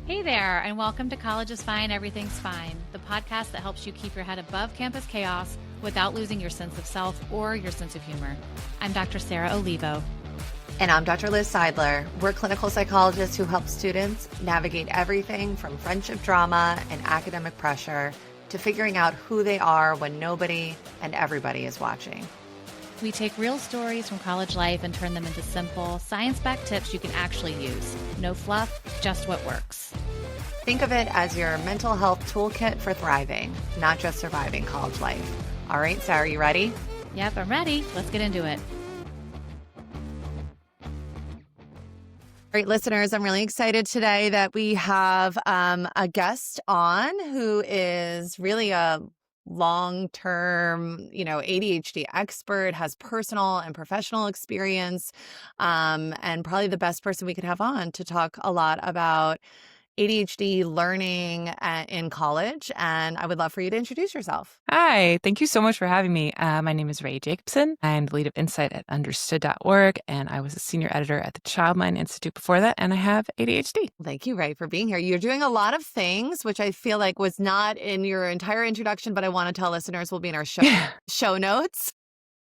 Hey there, and welcome to College is Fine, Everything's Fine, the podcast that helps you keep your head above campus chaos without losing your sense of self or your sense of humor. I'm Dr. Sarah Olivo. And I'm Dr. Liz Seidler. We're clinical psychologists who help students navigate everything from friendship drama and academic pressure to figuring out who they are when nobody and everybody is watching. We take real stories from college life and turn them into simple, science-backed tips you can actually use. No fluff, just what works. Think of it as your mental health toolkit for thriving, not just surviving college life. All right, Sarah, you ready? Yep, I'm ready. Let's get into it. All right, listeners, I'm really excited today that we have a guest on who is really a long-term, ADHD expert, has personal and professional experience, and probably the best person we could have on to talk a lot about ADHD learning in college. And I would love for you to introduce yourself. Hi, thank you so much for having me. My name is Rae Jacobson. I'm the lead of Insight at understood.org, and I was a senior editor at the Child Mind Institute before that, and I have ADHD. Thank you, Rae, for being here. You're doing a lot of things, which I feel like was not in your entire introduction, but I want to tell listeners will be in our show notes.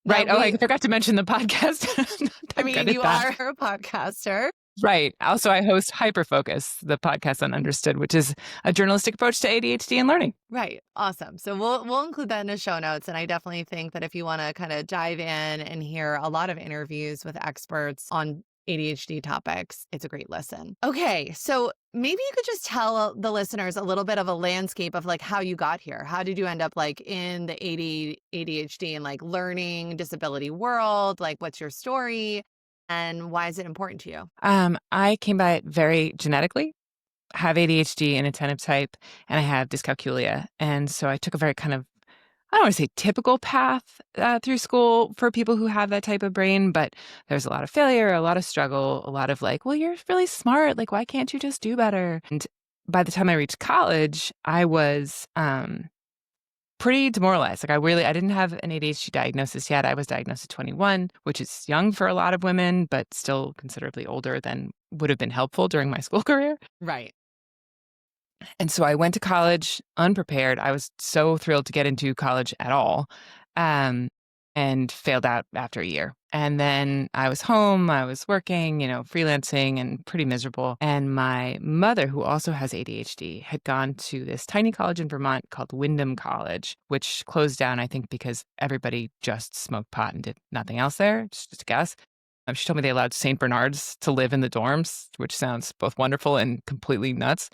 Right. I forgot to mention the podcast. I mean, you are a podcaster. Right. Also, I host Hyperfocus, the podcast on Understood, which is a journalistic approach to ADHD and learning. Right. Awesome. So we'll include that in the show notes. And I definitely think that if you want to kind of dive in and hear a lot of interviews with experts on ADHD topics, it's a great listen. Okay. So maybe you could just tell the listeners a little bit of a landscape of like how you got here. How did you end up like in the ADHD and like learning disability world? Like, what's your story? And why is it important to you? I came by it very genetically. I have ADHD and attentive type, and I have dyscalculia. And so I took a very kind of, I don't want to say typical path through school for people who have that type of brain, but there's a lot of failure, a lot of struggle, a lot of like, well, you're really smart. Like, why can't you just do better? And by the time I reached college, I was pretty demoralized. Like I didn't have an ADHD diagnosis yet. I was diagnosed at 21, which is young for a lot of women, but still considerably older than would have been helpful during my school career. Right. And so I went to college unprepared. I was so thrilled to get into college at all, and failed out after a year. And then I was home, I was working, freelancing and pretty miserable. And my mother, who also has ADHD, had gone to this tiny college in Vermont called Windham College, which closed down, I think, because everybody just smoked pot and did nothing else there, just a guess. She told me they allowed St. Bernards to live in the dorms, which sounds both wonderful and completely nuts.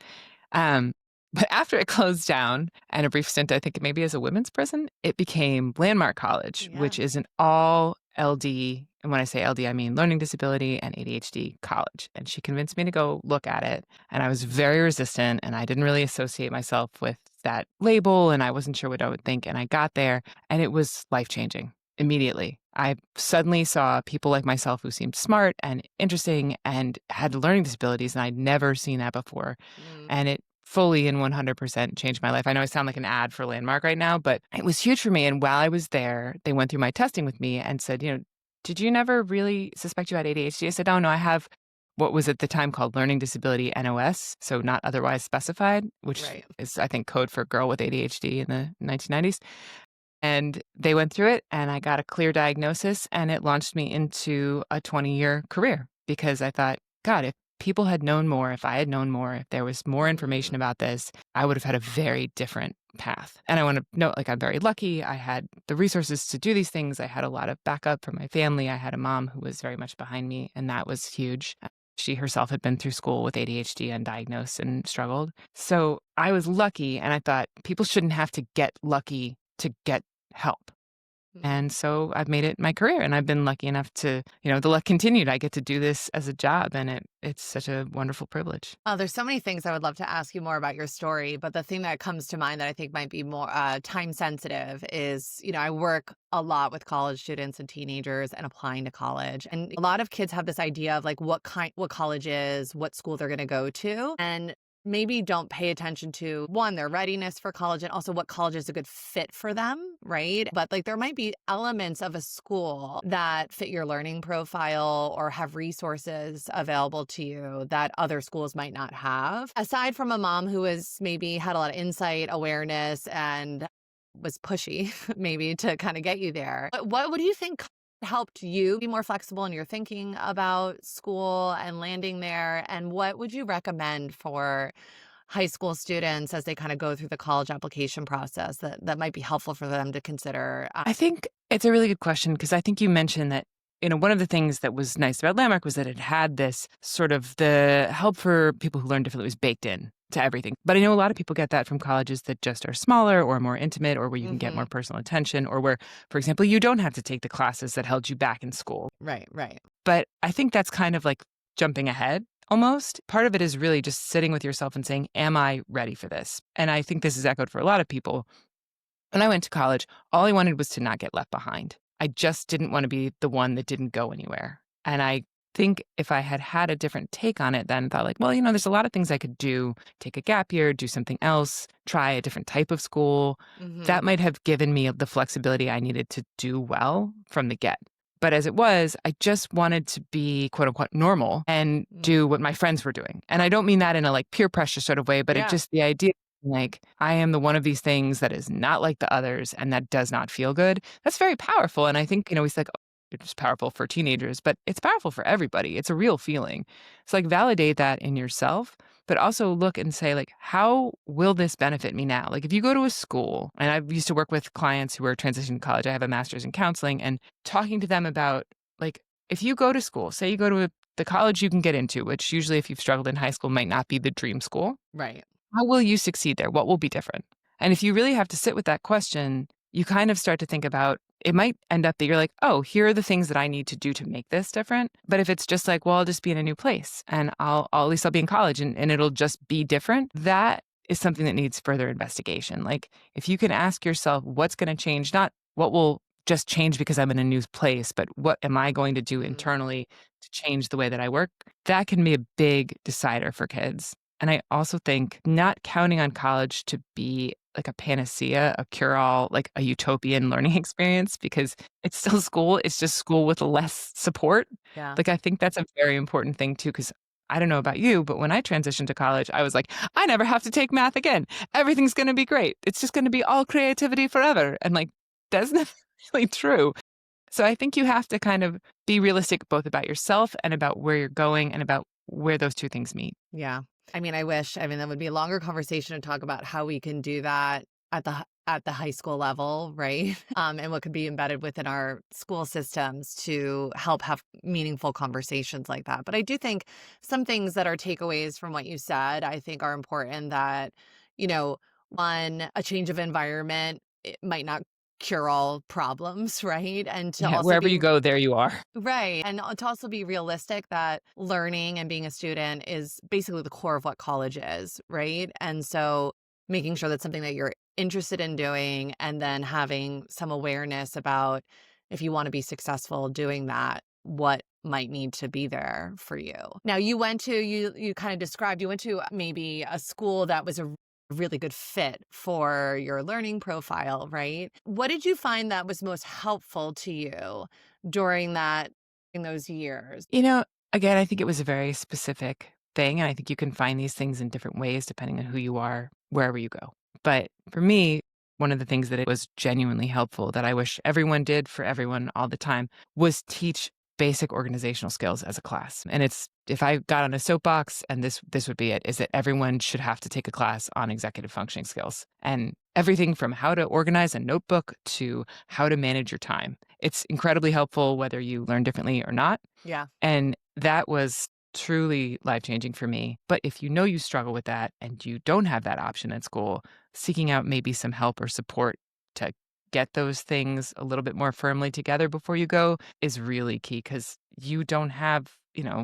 But after it closed down and a brief stint, I think maybe as a women's prison, it became Landmark College, which is an all LD. And when I say LD, I mean learning disability and ADHD college. And she convinced me to go look at it. And I was very resistant and I didn't really associate myself with that label and I wasn't sure what I would think. And I got there and it was life-changing immediately. I suddenly saw people like myself who seemed smart and interesting and had learning disabilities, and I'd never seen that before. And it fully and 100% changed my life. I know I sound like an ad for Landmark right now, but it was huge for me. And while I was there, they went through my testing with me and said, did you never really suspect you had ADHD? I said, oh, no, I have what was at the time called learning disability NOS, so not otherwise specified, which is, I think, code for girl with ADHD in the 1990s. And they went through it and I got a clear diagnosis and it launched me into a 20-year career because I thought, God, if people had known more, if I had known more, if there was more information about this, I would have had a very different path. And I want to note, I'm very lucky. I had the resources to do these things. I had a lot of backup from my family. I had a mom who was very much behind me, and that was huge. She herself had been through school with ADHD undiagnosed and struggled. So I was lucky, and I thought people shouldn't have to get lucky to get help. And so I've made it my career and I've been lucky enough to, the luck continued. I get to do this as a job and it's such a wonderful privilege. Oh, there's so many things I would love to ask you more about your story. But the thing that comes to mind that I think might be more time sensitive is, I work a lot with college students and teenagers and applying to college. And a lot of kids have this idea of like what college is, what school they're going to go to. And maybe don't pay attention to one, their readiness for college and also what college is a good fit for them, right? But like there might be elements of a school that fit your learning profile or have resources available to you that other schools might not have. Aside from a mom who has maybe had a lot of insight, awareness, and was pushy maybe to kind of get you there. But what do you think helped you be more flexible in your thinking about school and landing there? And what would you recommend for high school students as they kind of go through the college application process that might be helpful for them to consider? I think it's a really good question because I think you mentioned that, one of the things that was nice about Landmark was that it had this sort of the help for people who learn differently was baked in to everything. But I know a lot of people get that from colleges that just are smaller or more intimate or where you can get more personal attention or where, for example, you don't have to take the classes that held you back in school. Right. But I think that's kind of like jumping ahead almost. Part of it is really just sitting with yourself and saying, am I ready for this? And I think this is echoed for a lot of people. When I went to college, all I wanted was to not get left behind. I just didn't want to be the one that didn't go anywhere. And I think if I had had a different take on it, then thought like, well, there's a lot of things I could do, take a gap year, do something else, try a different type of school. That might have given me the flexibility I needed to do well from the get. But as it was, I just wanted to be quote unquote normal and do what my friends were doing. And I don't mean that in a like peer pressure sort of way, but it just the idea like I am the one of these things that is not like the others and that does not feel good. That's very powerful. And I think, we say like, oh, it's powerful for teenagers, but it's powerful for everybody. It's a real feeling. So like validate that in yourself, but also look and say like, how will this benefit me now? Like if you go to a school, and I used to work with clients who are transitioning to college, I have a master's in counseling, and talking to them about like, if you go to school, say you go to the college you can get into, which usually if you've struggled in high school might not be the dream school. Right. How will you succeed there? What will be different? And if you really have to sit with that question, you kind of start to think about it might end up that you're like, oh, here are the things that I need to do to make this different. But if it's just like, well, I'll just be in a new place and at least I'll be in college and it'll just be different, that is something that needs further investigation. Like if you can ask yourself what's going to change, not what will just change because I'm in a new place, but what am I going to do internally to change the way that I work? That can be a big decider for kids. And I also think not counting on college to be like a panacea, a cure-all, like a utopian learning experience, because it's still school. It's just school with less support. Yeah. Like, I think that's a very important thing too, because I don't know about you, but when I transitioned to college, I was like, I never have to take math again. Everything's going to be great. It's just going to be all creativity forever. And like, that's not really true. So I think you have to kind of be realistic both about yourself and about where you're going and about where those two things meet. Yeah. I mean, that would be a longer conversation to talk about how we can do that at the high school level, right? And what could be embedded within our school systems to help have meaningful conversations like that. But I do think some things that are takeaways from what you said, I think are important that, one, a change of environment, it might not cure all problems, right? And to also wherever you go, there you are. right. And to also be realistic that learning and being a student is basically the core of what college is, right? And so making sure that's something that you're interested in doing and then having some awareness about if you want to be successful doing that, what might need to be there for you. Now you kind of described, you went to maybe a school that was a really good fit for your learning profile, right? What did you find that was most helpful to you during those years? Again, I think it was a very specific thing. And I think you can find these things in different ways depending on who you are, wherever you go. But for me, one of the things that it was genuinely helpful that I wish everyone did for everyone all the time was teach basic organizational skills as a class. And if I got on a soapbox and this would be it, is that everyone should have to take a class on executive functioning skills and everything from how to organize a notebook to how to manage your time. It's incredibly helpful whether you learn differently or not. Yeah. And that was truly life-changing for me. But if you know you struggle with that and you don't have that option at school, seeking out maybe some help or support to get those things a little bit more firmly together before you go is really key because you don't have,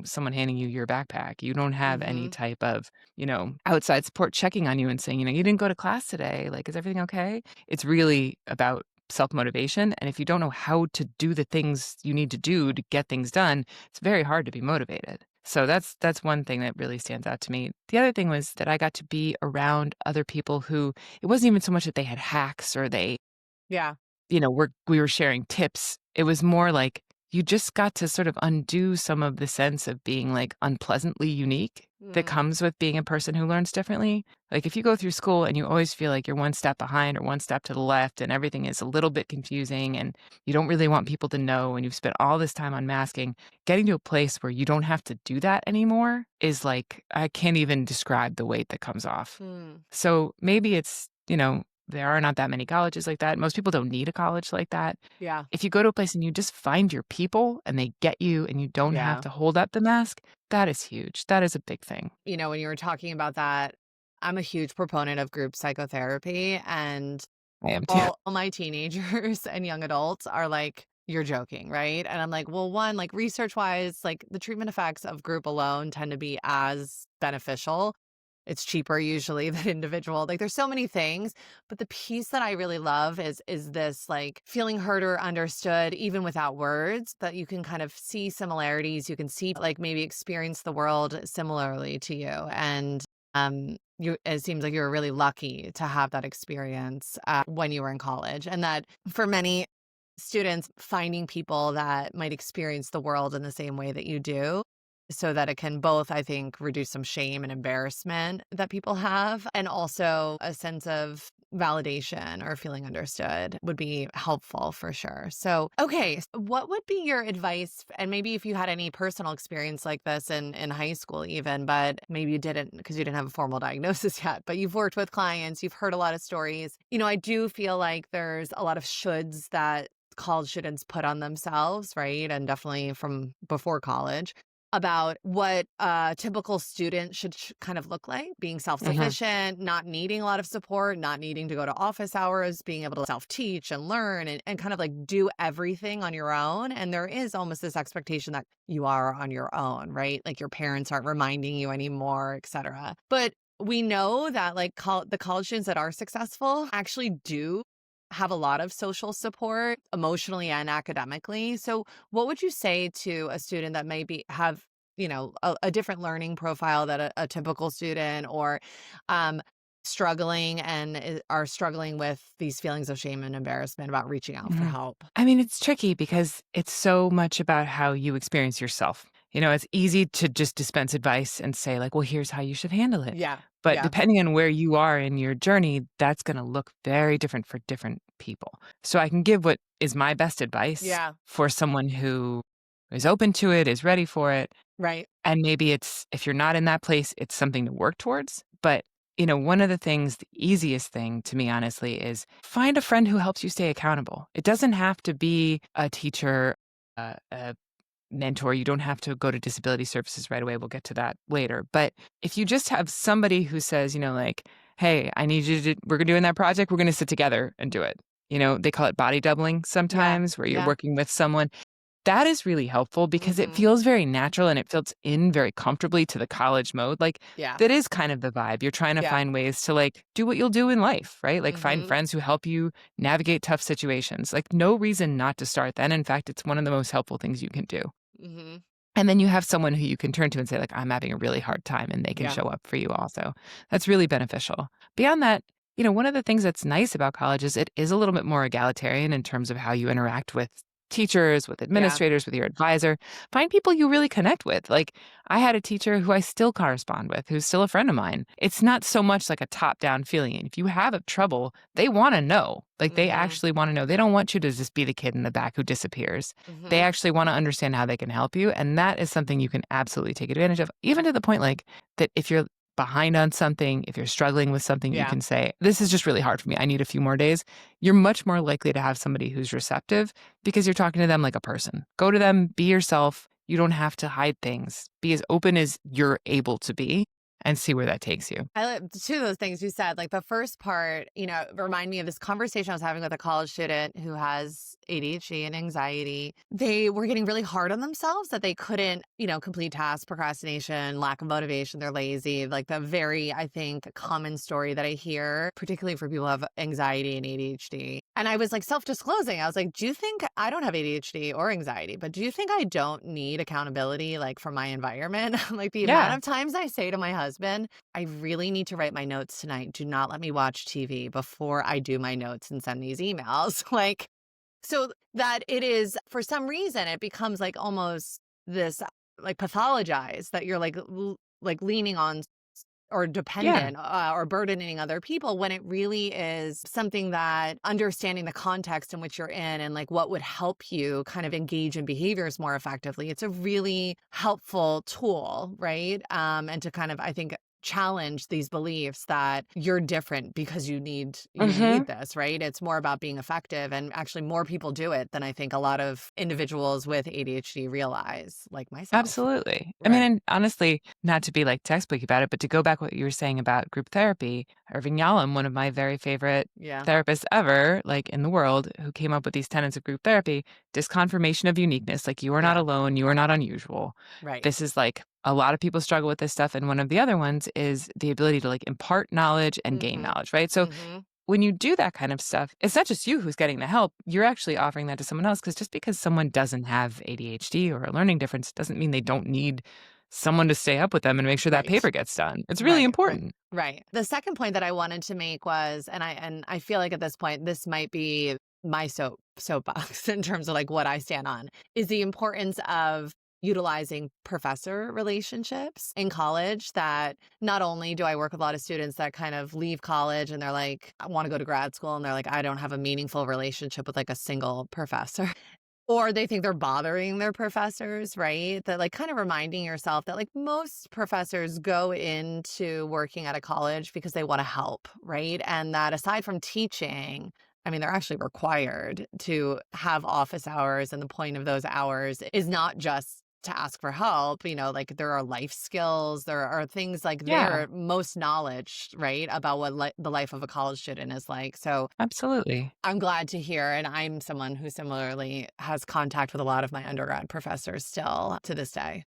someone handing you your backpack. You don't have any type of, outside support checking on you and saying, you didn't go to class today. Like, is everything okay? It's really about self-motivation. And if you don't know how to do the things you need to do to get things done, it's very hard to be motivated. So that's one thing that really stands out to me. The other thing was that I got to be around other people who it wasn't even so much that they had hacks or they, Yeah. we were sharing tips. It was more like you just got to sort of undo some of the sense of being like unpleasantly unique that Mm, comes with being a person who learns differently. Like if you go through school and you always feel like you're one step behind or one step to the left and everything is a little bit confusing and you don't really want people to know and you've spent all this time unmasking, getting to a place where you don't have to do that anymore is like I can't even describe the weight that comes off. mm, So maybe it's, there are not that many colleges like that. Most people don't need a college like that. yeah. If you go to a place and you just find your people and they get you and you don't have Yeah. to hold up the mask, that is huge. That is a big thing. When you were talking about that, I'm a huge proponent of group psychotherapy, and I am too. all my teenagers and young adults are like, "You're joking, right?" And I'm like, "Well, one, like research wise, like the treatment effects of group alone tend to be as beneficial. It's cheaper usually than individual. Like there's so many things, but the piece that I really love is this like feeling heard or understood even without words, that you can kind of see similarities, you can see like maybe experience the world similarly to you. And it seems like you were really lucky to have that experience when you were in college, and that for many students, finding people that might experience the world in the same way that you do, so that it can both, I think, reduce some shame and embarrassment that people have, and also a sense of validation or feeling understood would be helpful for sure. So, okay, what would be your advice? And maybe if you had any personal experience like this in high school, even, but maybe you didn't because you didn't have a formal diagnosis yet, but you've worked with clients, you've heard a lot of stories. I do feel like there's a lot of shoulds that college students put on themselves, right? And definitely from before college, about what a typical student should kind of look like: being Mhm. self-sufficient, not needing a lot of support, not needing to go to office hours, being able to self-teach and learn and kind of like do everything on your own. And there is almost this expectation that you are on your own, right? Like your parents aren't reminding you anymore, etc. But we know that like the college students that are successful actually do have a lot of social support emotionally and academically. So what would you say to a student that maybe have, a different learning profile that a typical student, or um, struggling and are struggling with these feelings of shame and embarrassment about reaching out for Mhm. help? I mean, it's tricky because it's so much about how you experience yourself. It's easy to just dispense advice and say, like, well, here's how you should handle it. Yeah. But Yeah. depending on where you are in your journey, that's going to look very different for different people. So I can give what is my best advice Yeah. for someone who is open to it, is ready for it. Right. And maybe if you're not in that place, it's something to work towards. But, one of the things, the easiest thing to me, honestly, is find a friend who helps you stay accountable. It doesn't have to be a teacher, a mentor. You don't have to go to disability services right away. We'll get to that later. But if you just have somebody who says, like, hey, I need you to, we're doing that project, we're going to sit together and do it. They call it body doubling Yeah. sometimes, where you're Yeah. working with someone. That is really helpful because it Hmm. feels very natural and it fits in very comfortably to the college mode. Like, Yeah. that is kind of the vibe. You're trying to Yeah. find ways to, like, do what you'll do in life, right? Like, find Hmm. friends who help you navigate tough situations. Like, no reason not to start then. In fact, it's one of the most helpful things you can do. Hmm. And then you have someone who you can turn to and say, like, I'm having a really hard time, and they can Yeah. show up for you also. That's really beneficial. Beyond that, one of the things that's nice about college is it is a little bit more egalitarian in terms of how you interact with teachers, with Yeah. administrators, with your advisor. Find people you really connect with. Like, I had a teacher who I still correspond with, who's still a friend of mine. It's not so much like a top-down feeling. If you have a trouble, they wanna know. Like, they Hmm. actually wanna know. They don't want you to just be the kid in the back who disappears. They Hmm. actually wanna understand how they can help you, and that is something you can absolutely take advantage of, even to the point, like, that if you're behind on something, if you're struggling with something, you Yeah. can say, "This is just really hard for me. I need a few more days." You're much more likely to have somebody who's receptive because you're talking to them like a person. Go to them, be yourself. You don't have to hide things. Be as open as you're able to be, and see where that takes you. I like two of those things you said. Like the first part, remind me of this conversation I was having with a college student who has ADHD and anxiety. They were getting really hard on themselves that they couldn't, complete tasks, procrastination, lack of motivation, they're lazy. Like the very, I think, common story that I hear, particularly for people who have anxiety and ADHD. And I was like self-disclosing. I was like, do you think I don't have ADHD or anxiety, but do you think I don't need accountability like from my environment? Like the amount Yeah. of times I say to my husband, I really need to write my notes tonight. Do not let me watch TV before I do my notes and send these emails. Like, so that it is, for some reason, it becomes like almost this like pathologized that you're like, like leaning on or Yeah. dependent or burdening other people when it really is something that understanding the context in which you're in and like what would help you kind of engage in behaviors more effectively. It's a really helpful tool, right? And to kind of, I think, challenge these beliefs that you're different because you need Mhm. this, right? It's more about being effective, and actually more people do it than I think a lot of individuals with ADHD realize, like myself. Absolutely. I mean, Right. and honestly, not to be like textbook about it, but to go back what you were saying about group therapy, Irving Yalom, one of my very favorite Yeah. therapists ever, like in the world, who came up with these tenets of group therapy, disconfirmation of uniqueness, like you are not Yeah. alone, you are not unusual. Right. This is like a lot of people struggle with this stuff. And one of the other ones is the ability to like impart knowledge and gain Mm-hmm. knowledge, right? So Mm-hmm. when you do that kind of stuff, it's not just you who's getting the help. You're actually offering that to someone else, because just because someone doesn't have ADHD or a learning difference doesn't mean they don't need someone to stay up with them and make sure that Right. paper gets done. It's really Right, right, important. right. The second point that I wanted to make was, and I feel like at this point this might be my soapbox in terms of like what I stand on, is the importance of utilizing professor relationships in college. That not only do I work with a lot of students that kind of leave college and they're like, I want to go to grad school, and they're like, I don't have a meaningful relationship with like a single professor. Or they think they're bothering their professors, right? That like kind of reminding yourself that like most professors go into working at a college because they want to help, right? And that aside from teaching, I mean, they're actually required to have office hours. And the point of those hours is not just to ask for help, like there are life skills, there are things like Yeah, their most knowledge, right? About what the life of a college student is like. So absolutely. I'm glad to hear, and I'm someone who similarly has contact with a lot of my undergrad professors still to this day.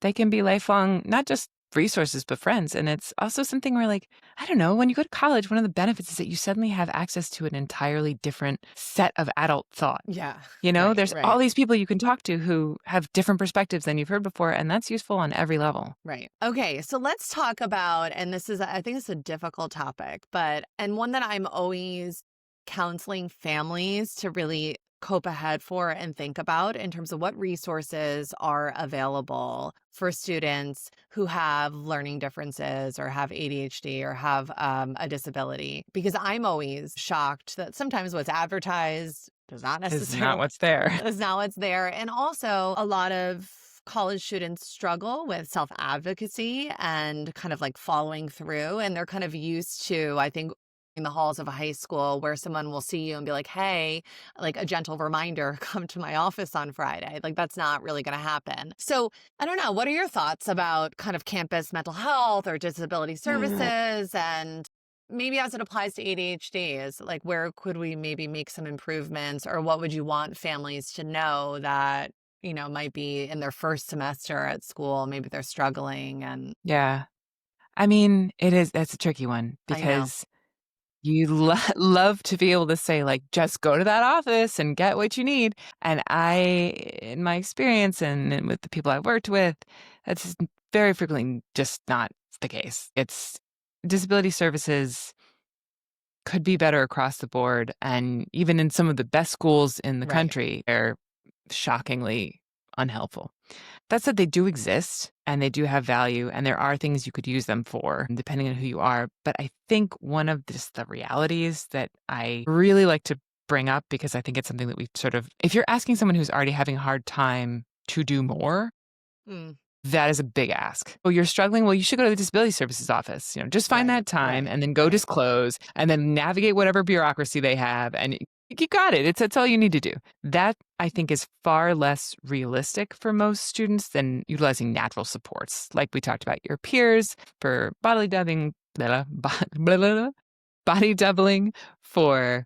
They can be lifelong, not just resources, but friends. And it's also something where, like, I don't know, when you go to college, one of the benefits is that you suddenly have access to an entirely different set of adult thought. Yeah, right, There's all right, these people you can talk to who have different perspectives than you've heard before, and that's useful on every level. right. Okay, so let's talk about, and this is, I think it's a difficult topic, and one that I'm always counseling families to really cope ahead for and think about in terms of what resources are available for students who have learning differences or have ADHD or have a disability. Because I'm always shocked that sometimes what's advertised does not Is not necessarily what's there. is not what's there. And also, a lot of college students struggle with self advocacy and kind of like following through. And they're kind of used to, I think, in the halls of a high school where someone will see you and be like, hey, like a gentle reminder, come to my office on Friday. Like, that's not really going to happen. So, I don't know. What are your thoughts about kind of campus mental health or disability services, and maybe as it applies to ADHD, is like, where could we maybe make some improvements, or what would you want families to know that, might be in their first semester at school, maybe they're struggling, and Yeah. I mean, that's a tricky one I know. because you love to be able to say, like, just go to that office and get what you need. And in my experience and with the people I've worked with, that's just very frequently just not the case. It's disability services could be better across the board. And even in some of the best schools in the Right. country, they're shockingly unhelpful. That said, they do exist and they do have value, and there are things you could use them for, depending on who you are. But I think one of just the realities that I really like to bring up, because I think it's something that we sort of, if you're asking someone who's already having a hard time to do more, Mm, that is a big ask. Oh, you're struggling? Well, you should go to the disability services office. Just find right. that time Right. and then go Right. disclose and then navigate whatever bureaucracy they have. And You got it. That's all you need to do. That, I think, is far less realistic for most students than utilizing natural supports. Like we talked about your peers for bodily dubbing, body doubling, for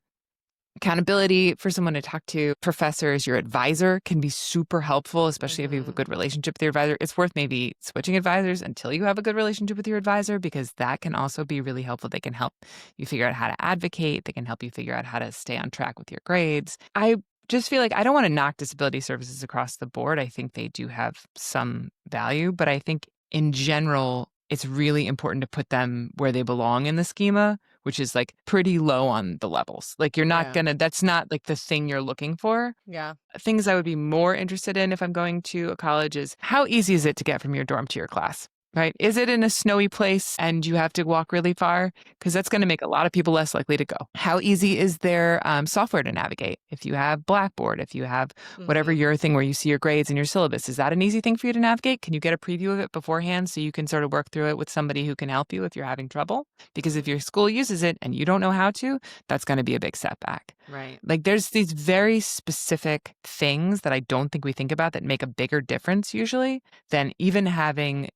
accountability, for someone to talk to. Professors, your advisor can be super helpful, especially if you have a good relationship with your advisor. It's worth maybe switching advisors until you have a good relationship with your advisor, because that can also be really helpful. They can help you figure out how to advocate. They can help you figure out how to stay on track with your grades. I just feel like I don't want to knock disability services across the board. I think they do have some value, but I think in general, it's really important to put them where they belong in the schema, which is like pretty low on the levels. Like you're not gonna, that's not like the thing you're looking for. Yeah. Things I would be more interested in if I'm going to a college is how easy is it to get from your dorm to your class? Right? Is it in a snowy place and you have to walk really far? Because that's going to make a lot of people less likely to go. How easy is their software to navigate? If you have Blackboard, if you have whatever your thing where you see your grades and your syllabus, is that an easy thing for you to navigate? Can you get a preview of it beforehand so you can sort of work through it with somebody who can help you if you're having trouble? Because if your school uses it and you don't know how to, that's going to be a big setback. Right. Like there's these very specific things that I don't think we think about that make a bigger difference usually than even having,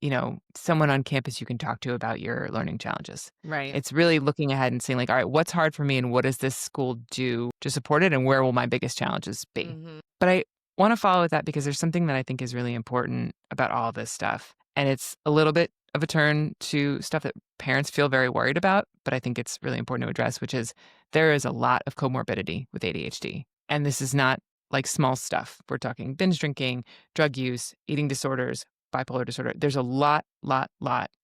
someone on campus you can talk to about your learning challenges. Right. It's really looking ahead and saying like, all right, what's hard for me and what does this school do to support it and where will my biggest challenges be? But I want to follow with that because there's something that I think is really important about all this stuff. And it's a little bit of a turn to stuff that parents feel very worried about, but I think it's really important to address, which is there is a lot of comorbidity with ADHD. And this is not like small stuff. We're talking binge drinking, drug use, eating disorders, bipolar disorder. There's a lot.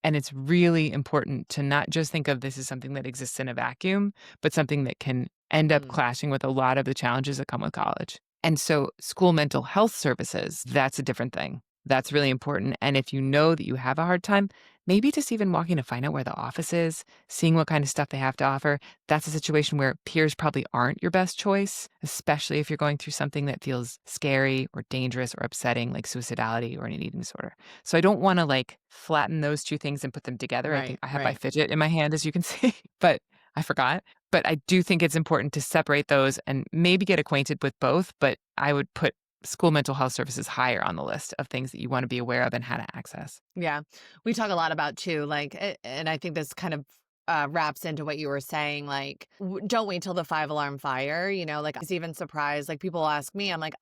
And it's really important to not just think of this as something that exists in a vacuum, but something that can end up clashing with a lot of the challenges that come with college. And so school mental health services, that's a different thing. That's really important. And if you know that you have a hard time, maybe just even walking to find out where the office is, seeing what kind of stuff they have to offer, that's a situation where peers probably aren't your best choice, especially if you're going through something that feels scary or dangerous or upsetting, like suicidality or an eating disorder. So I don't want to like flatten those two things and put them together. I think I have my fidget in my hand, as you can see, but I forgot. But I do think it's important to separate those and maybe get acquainted with both. But I would put school mental health services higher on the list of things that you want to be aware of and how to access. Yeah. We talk a lot about too, like, and I think this kind of wraps into what you were saying, like, don't wait till the 5-alarm fire, like I was even surprised, like people ask me, I'm like,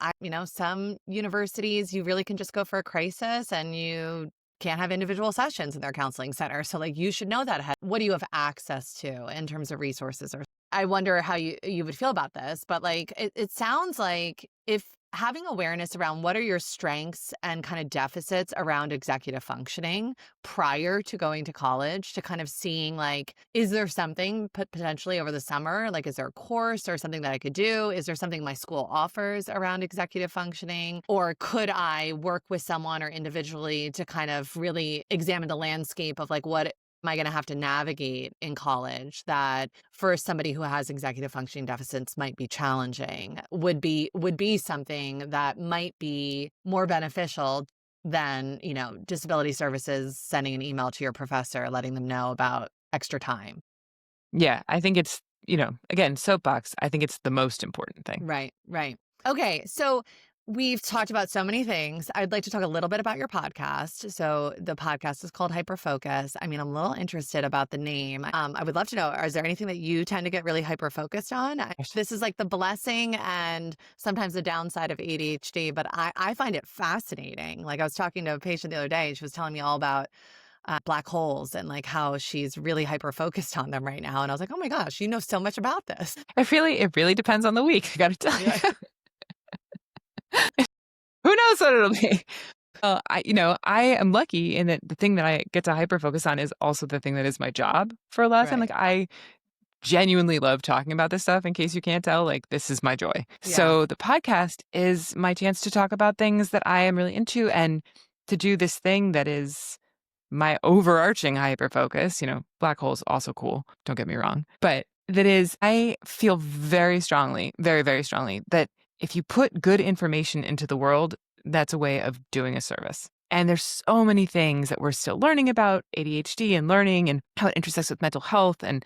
some universities, you really can just go for a crisis and you can't have individual sessions in their counseling center. So like, you should know that ahead. What do you have access to in terms of resources? Or I wonder how you would feel about this, but like, it sounds like if having awareness around what are your strengths and kind of deficits around executive functioning prior to going to college, to kind of seeing like, is there something potentially over the summer? Like, is there a course or something that I could do? Is there something my school offers around executive functioning? Or could I work with someone or individually to kind of really examine the landscape of like, what am I going to have to navigate in college that for somebody who has executive functioning deficits might be challenging, would be something that might be more beneficial than, disability services sending an email to your professor, letting them know about extra time. Yeah, I think it's, again, soapbox, I think it's the most important thing. Right. Okay, so we've talked about so many things. I'd like to talk a little bit about your podcast. So the podcast is called Hyperfocus. I mean, I'm a little interested about the name. I would love to know, is there anything that you tend to get really hyper-focused on? This is like the blessing and sometimes the downside of ADHD, but I find it fascinating. Like I was talking to a patient the other day, and she was telling me all about black holes and like how she's really hyper-focused on them right now. And I was like, oh my gosh, you know so much about this. It really depends on the week, I got to tell you. Who knows what it'll be? I am lucky in that the thing that I get to hyper focus on is also the thing that is my job for a lot of time. Like I genuinely love talking about this stuff. In case you can't tell, like this is my joy. Yeah. So the podcast is my chance to talk about things that I am really into and to do this thing that is my overarching hyper focus. Black holes also cool. Don't get me wrong, but that is, I feel very strongly, very, very strongly that if you put good information into the world, that's a way of doing a service. And there's so many things that we're still learning about ADHD and learning and how it intersects with mental health and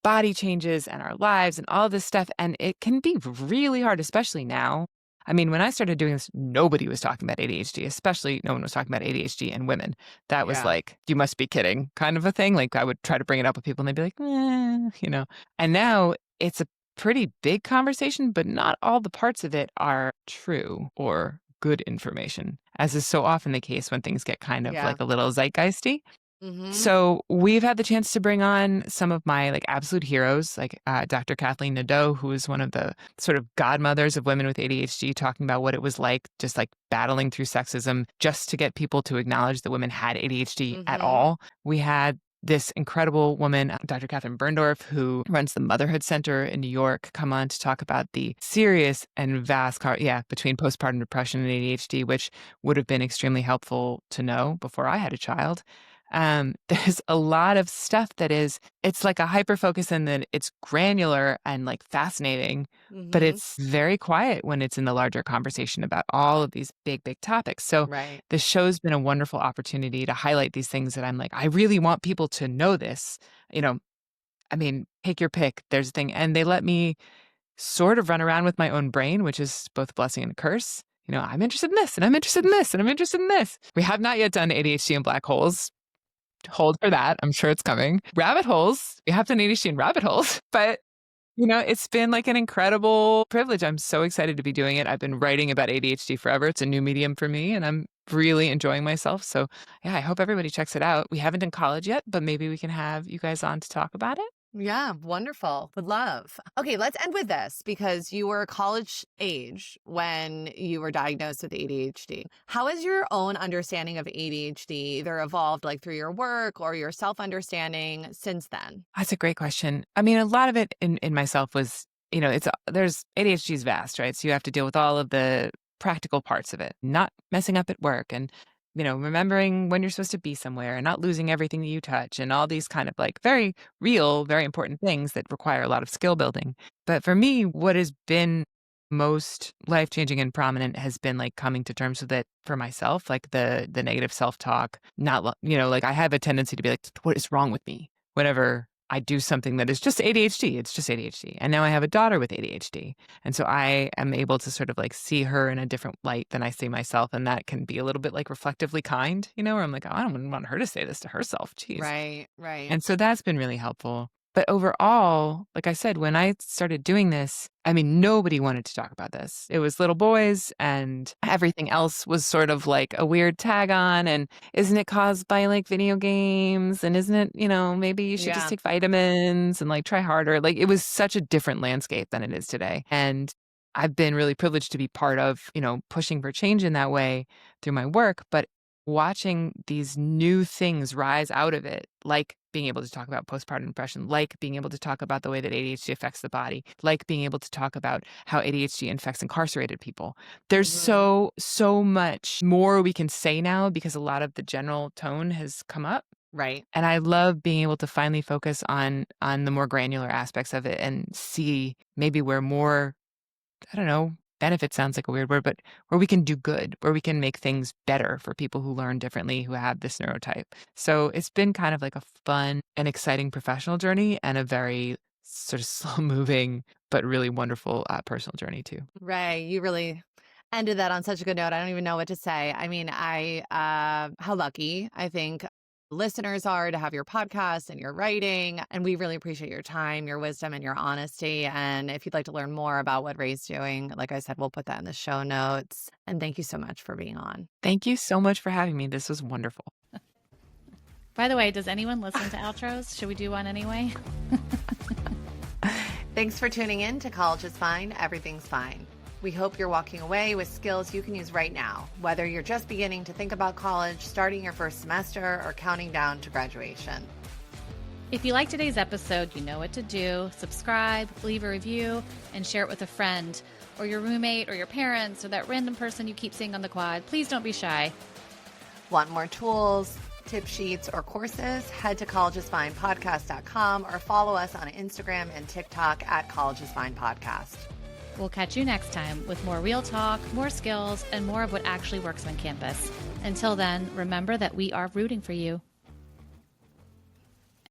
body changes and our lives and all this stuff. And it can be really hard, especially now. I mean, when I started doing this, nobody was talking about ADHD, especially no one was talking about ADHD in women. That was Yeah. like, you must be kidding kind of a thing. Like I would try to bring it up with people and they'd be like, And now it's a pretty big conversation, but not all the parts of it are true or good information, as is so often the case when things get kind of Yeah. like a little zeitgeisty. Mhm. So we've had the chance to bring on some of my like absolute heroes, like Dr. Kathleen Nadeau, who is one of the sort of godmothers of women with ADHD, talking about what it was like just like battling through sexism just to get people to acknowledge that women had ADHD at Mhm. all. We had this incredible woman, Dr. Catherine Berndorf, who runs the Motherhood Center in New York, come on to talk about the serious and vast, between postpartum depression and ADHD, which would have been extremely helpful to know before I had a child. There's a lot of stuff it's like a hyper focus in that it's granular and like fascinating, but Mhm. it's very quiet when it's in the larger conversation about all of these big, big topics. So Right. the show's been a wonderful opportunity to highlight these things that I'm like, I really want people to know this. I mean, take your pick. There's a thing. And they let me sort of run around with my own brain, which is both a blessing and a curse. I'm interested in this and I'm interested in this and I'm interested in this. We have not yet done ADHD and black holes. Hold for that. I'm sure it's coming. Rabbit holes. We have done ADHD and rabbit holes, but it's been like an incredible privilege. I'm so excited to be doing it. I've been writing about ADHD forever. It's a new medium for me and I'm really enjoying myself. So yeah, I hope everybody checks it out. We haven't done college yet, but maybe we can have you guys on to talk about it. Yeah, wonderful. Would love. Okay, let's end with this because you were college age when you were diagnosed with ADHD. How has your own understanding of ADHD either evolved like through your work or your self-understanding since then? That's a great question. I mean, a lot of it in myself was, there's ADHD is vast, right? So you have to deal with all of the practical parts of it, not messing up at work and, remembering when you're supposed to be somewhere and not losing everything that you touch and all these kind of like very real, very important things that require a lot of skill building. But for me, what has been most life-changing and prominent has been like coming to terms with it for myself, like the negative self-talk, like I have a tendency to be like, what is wrong with me? Whenever I do something that is just ADHD, it's just ADHD. And now I have a daughter with ADHD. And so I am able to sort of like see her in a different light than I see myself. And that can be a little bit like reflectively kind, where I'm like, oh, I don't want her to say this to herself. Jeez. Right, right. And so that's been really helpful. But overall, like I said, when I started doing this, I mean, nobody wanted to talk about this. It was little boys and everything else was sort of like a weird tag on. And isn't it caused by like video games? And isn't it, maybe you should just Yeah. take vitamins and like try harder. Like it was such a different landscape than it is today. And I've been really privileged to be part of, pushing for change in that way through my work. But watching these new things rise out of it, like being able to talk about postpartum depression, like being able to talk about the way that ADHD affects the body, like being able to talk about how ADHD affects incarcerated people. There's Mhm. so much more we can say now because a lot of the general tone has come up. Right. And I love being able to finally focus on the more granular aspects of it and see maybe where more, I don't know, benefit sounds like a weird word, but where we can do good, where we can make things better for people who learn differently, who have this neurotype. So it's been kind of like a fun and exciting professional journey and a very sort of slow moving, but really wonderful personal journey too. Right. You really ended that on such a good note. I don't even know what to say. I mean, how lucky I think listeners are to have your podcast and your writing. And we really appreciate your time, your wisdom, and your honesty. And if you'd like to learn more about what Rae's doing, like I said, we'll put that in the show notes. And thank you so much for being on. Thank you so much for having me. This was wonderful. By the way, does anyone listen to outros? Should we do one anyway? Thanks for tuning in to College is Fine, Everything's Fine. We hope you're walking away with skills you can use right now, whether you're just beginning to think about college, starting your first semester, or counting down to graduation. If you like today's episode, you know what to do. Subscribe, leave a review, and share it with a friend or your roommate or your parents or that random person you keep seeing on the quad. Please don't be shy. Want more tools, tip sheets, or courses? Head to collegeisfinepodcast.com or follow us on Instagram and TikTok at College is Fine Podcast. We'll catch you next time with more real talk, more skills, and more of what actually works on campus. Until then, remember that we are rooting for you.